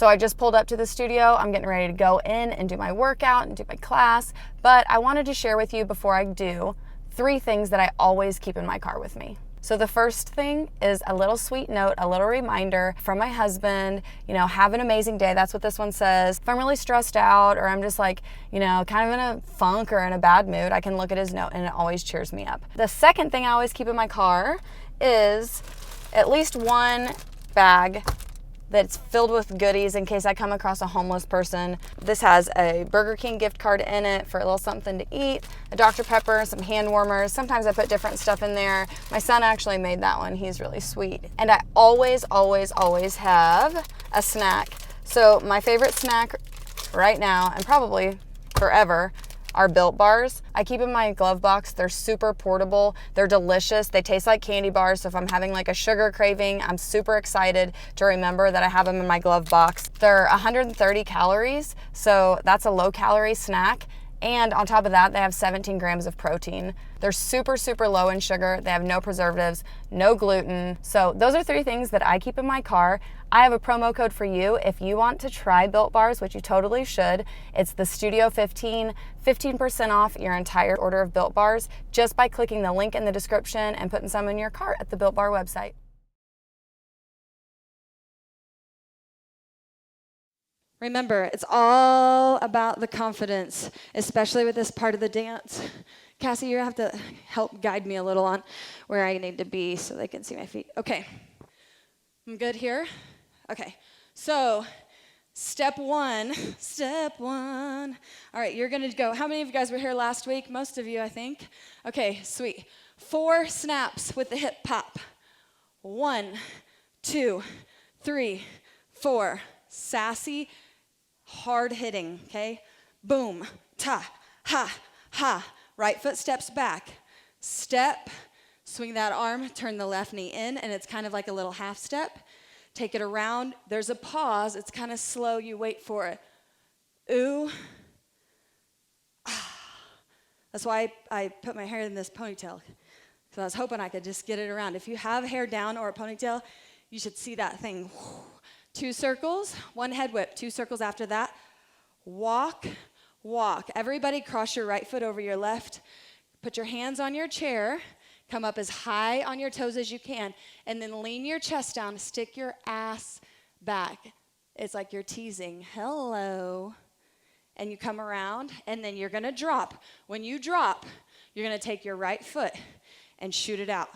So I just pulled up to the studio. I'm getting ready to go in and do my workout and do my class. But I wanted to share with you before I do 3 things that I always keep in my car with me. So the first thing is a little sweet note, a little reminder from my husband, have an amazing day. That's what this one says. If I'm really stressed out or I'm just like, kind of in a funk or in a bad mood, I can look at his note and it always cheers me up. The second thing I always keep in my car is at least one bag that's filled with goodies in case I come across a homeless person. This has a Burger King gift card in it for a little something to eat, a Dr. Pepper, some hand warmers. Sometimes I put different stuff in there. My son actually made that one. He's really sweet. And I always, always, always have a snack. So my favorite snack right now, and probably forever, are Built Bars. I keep in my glove box. They're super portable. They're delicious. They taste like candy bars. So if I'm having like a sugar craving, I'm super excited to remember that I have them in my glove box. They're 130 calories, so that's a low calorie snack. And on top of that, they have 17 grams of protein. They're super, super low in sugar. They have no preservatives, no gluten. So those are 3 things that I keep in my car. I have a promo code for you if you want to try Built Bars, which you totally should. It's the Studio 15, 15% off your entire order of Built Bars just by clicking the link in the description and putting some in your cart at the Built Bar website. Remember, it's all about the confidence, especially with this part of the dance. Cassie, you have to help guide me a little on where I need to be so they can see my feet. Okay, I'm good here? Okay, so step one. All right, you're gonna go. How many of you guys were here last week? Most of you, I think. Okay, sweet. 4 snaps with the hip pop. 1, 2, 3, 4. Sassy, hard hitting, okay? Boom, ta, ha, ha. Right foot steps back. Step, swing that arm, turn the left knee in, and it's kind of like a little half step. Take it around. There's a pause. It's kind of slow. You wait for it. Ooh. Ah. That's why I put my hair in this ponytail, because I was hoping I could just get it around. If you have hair down or a ponytail, you should see that thing. 2 circles, 1 head whip, 2 circles after that. Walk, walk. Everybody cross your right foot over your left. Put your hands on your chair. Come up as high on your toes as you can. And then lean your chest down. Stick your ass back. It's like you're teasing. Hello. And you come around, and then you're going to drop. When you drop, you're going to take your right foot and shoot it out.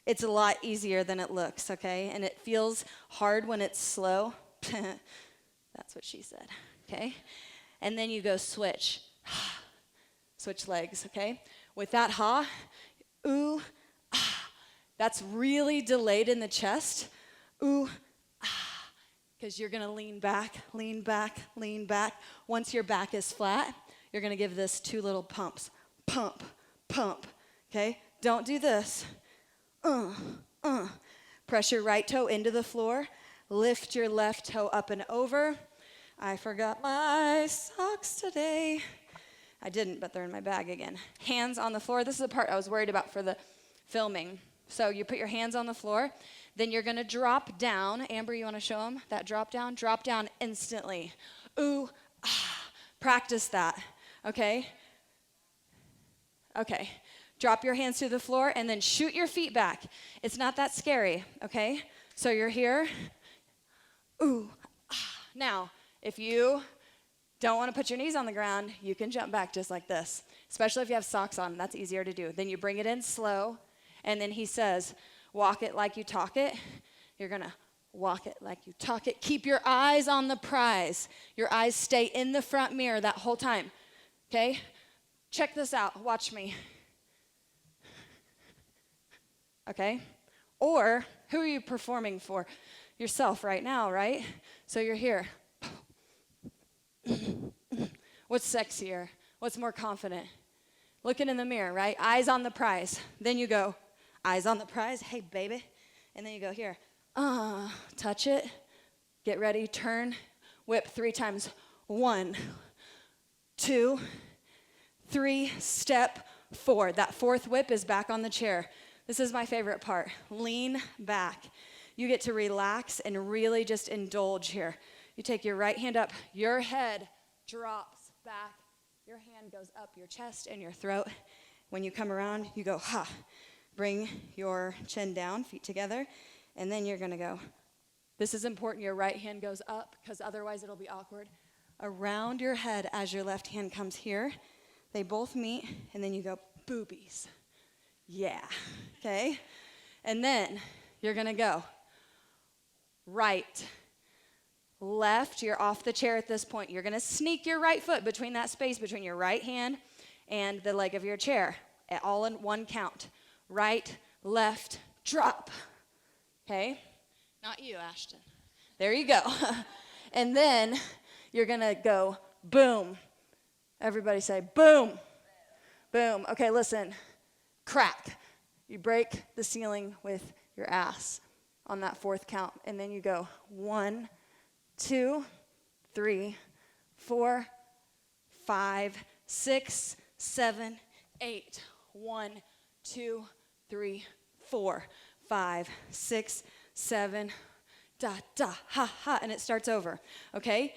It's a lot easier than it looks, okay? And it feels hard when it's slow. That's what she said, okay? And then you go switch. Switch legs, okay? With that ha, ooh, ah. That's really delayed in the chest. Ooh, ah. Because you're going to lean back, lean back, lean back. Once your back is flat, you're going to give this 2 little pumps. Pump, pump, okay? Don't do this. Press your right toe into the floor. Lift your left toe up and over. I forgot my socks today. I didn't, but they're in my bag again. Hands on the floor. This is the part I was worried about for the filming. So you put your hands on the floor. Then you're going to drop down. Amber, you want to show them that drop down? Drop down instantly. Ooh, ah. Practice that, okay? Okay. Drop your hands to the floor and then shoot your feet back. It's not that scary, okay? So you're here. Ooh. Ah. Now, if you don't want to put your knees on the ground, you can jump back just like this, especially if you have socks on. That's easier to do. Then you bring it in slow, and then he says, walk it like you talk it. You're going to walk it like you talk it. Keep your eyes on the prize. Your eyes stay in the front mirror that whole time, okay? Check this out. Watch me. Okay? Or who are you performing for? Yourself right now, right? So you're here. What's sexier? What's more confident? Looking in the mirror, right? Eyes on the prize. Then you go, eyes on the prize. Hey, baby. And then you go here. Touch it. Get ready. Turn. Whip 3 times. 1, 2, 3. Step 4. That 4th whip is back on the chair. This is my favorite part. Lean back. you get to relax and really just indulge here. You take your right hand up, your head drops back, your hand goes up your chest and your throat. When you come around, you go, ha. Bring your chin down, feet together, and then you're gonna go. This is important, your right hand goes up, because otherwise it'll be awkward. Around your head as your left hand comes here. They both meet, and then you go, boobies. Yeah, okay? And then you're gonna go right, left, you're off the chair at this point. You're gonna sneak your right foot between that space between your right hand and the leg of your chair, all in one count. Right, left, drop. Okay? Not you, Ashton. There you go. And then you're gonna go boom. Everybody say boom. Boom. Okay, listen. Crack. You break the ceiling with your ass on that fourth count. And then you go 1, 2, 3, 4, 5, 6, 7, 8. 1, 2, 3, 4, 5, 6, 7, da, da, ha, ha, and it starts over, okay?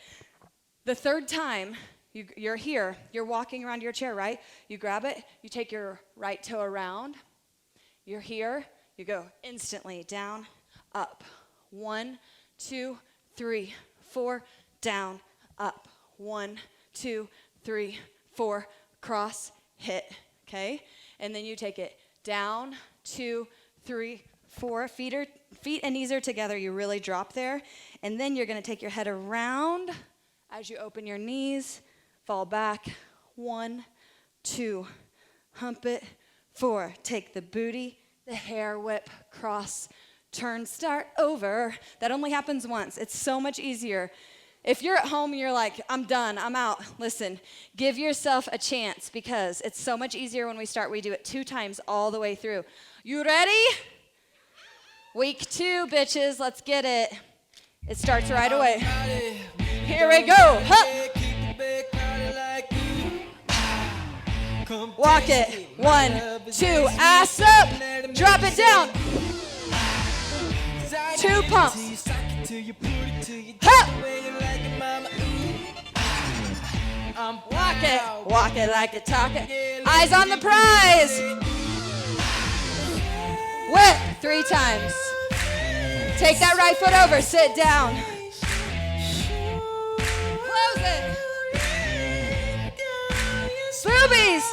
The third time, you're here, you're walking around your chair, right? You grab it, you take your right toe around, you're here, you go instantly down, up. 1, 2, 3, 4, down, up. 1, 2, 3, 4, cross, hit, okay? And then you take it down, 2, 3, 4. Feet and knees are together. You really drop there. And then you're going to take your head around as you open your knees. Fall back. 1, 2. Hump it. 4. Take the booty, the hair whip, cross, turn, start over. That only happens once. It's so much easier. If you're at home and you're like, I'm done, I'm out, listen, give yourself a chance because it's so much easier when we start. We do it 2 times all the way through. You ready? Week 2, bitches, let's get it. It starts right away. Here we go. Hup. Walk it. 1, 2, ass up. Drop it down. 2 pumps. Hup. Walk it like a talk it. Eyes on the prize. Whip 3 times. Take that right foot over, sit down. Close it. Boobies.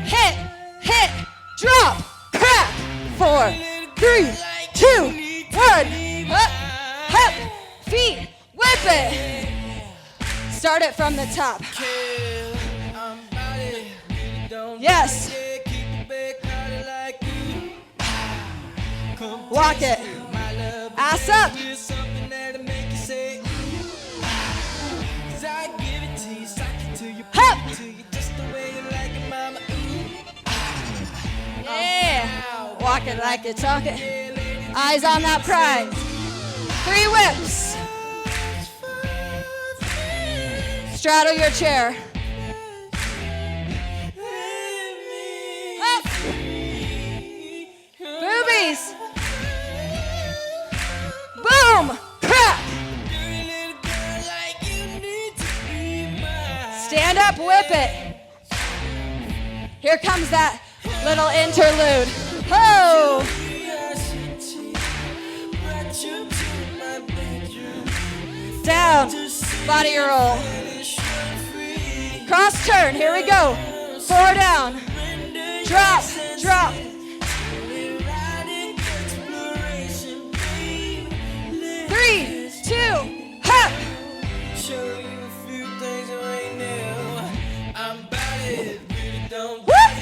Hit, drop, crack. 4, 3, 2, 1. Hup, feet, whip it. Start it from the top. Yes. Walk it. Ass up. Hup. Yeah. Walk it like you talk it. Eyes on that prize. 3 whips. Straddle your chair. Up. Boobies. Boom. Crack. Stand up, whip it. Here comes that little interlude. Ho! Down. Body roll. Cross turn, here we go. 4 down. Drop, drop. 3, 2, hop. Whoop.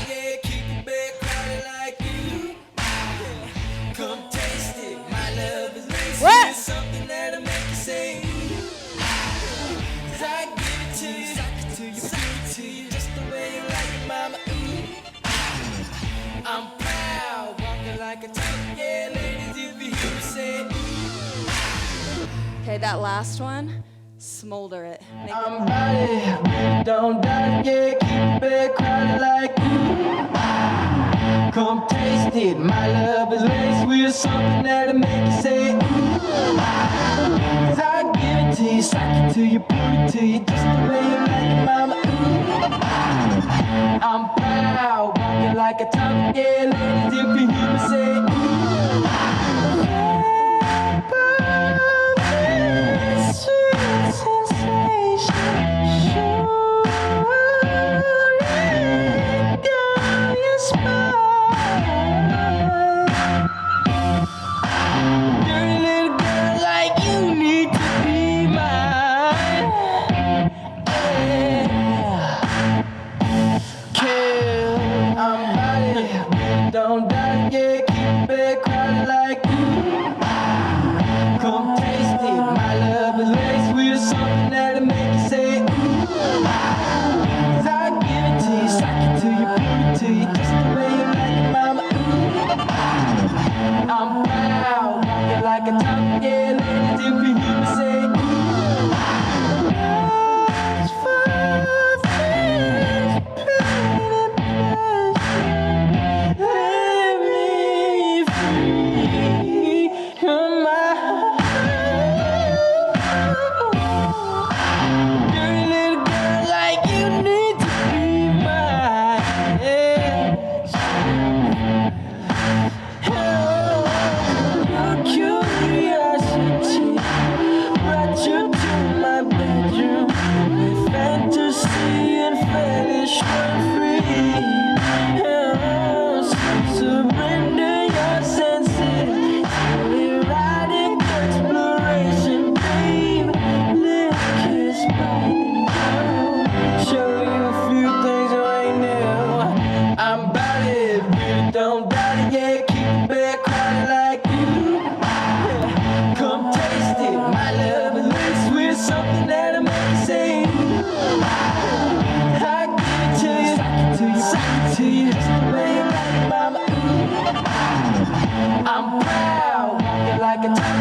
What? I'm proud, walking like a top, yeah, ladies, if you hear me say. Okay, that last one, smolder it. I'm body, don't die, yeah, keep it crowded like you. Come taste it, my love is laced with something that'll make you say ooh. 'Cause I give it to you, suck it to you, put it to you, just the way you like it, mama. Ooh. I'm proud, walking like a top, yeah, ladies, if you hear me say ooh. Sweet sensation, shooting down your spine. Dirty little girl like you need to be mine. Yeah. Kill, I'm body, don't die, yeah, keep it quiet like you. Come taste it, my love is laced with something that'll make you say ooh. 'Cause I give it to you, suck it to you, put it to you, just the way you like it, mama. Ooh. I'm proud, walking like a top, yeah, ladies, if you hear me say ooh. As far as pain and pleasure, let me free. You're my dirty little girl like you need to be mine. Your curiosity brought you to my bedroom with fantasy and fetish run free. Surrender your senses to erotic exploration, babe. Live, kiss, bite, and go. Show you a few things you ain't knew. I'm about it, really don't doubt it, yeah. Keep it back, quiet like you. Come taste it, my love is laced with something that'll make you say ooh. I give it to you, suck it to you, suck it to you, just the way you like it, mama. Ooh. I'm proud, walking like a top.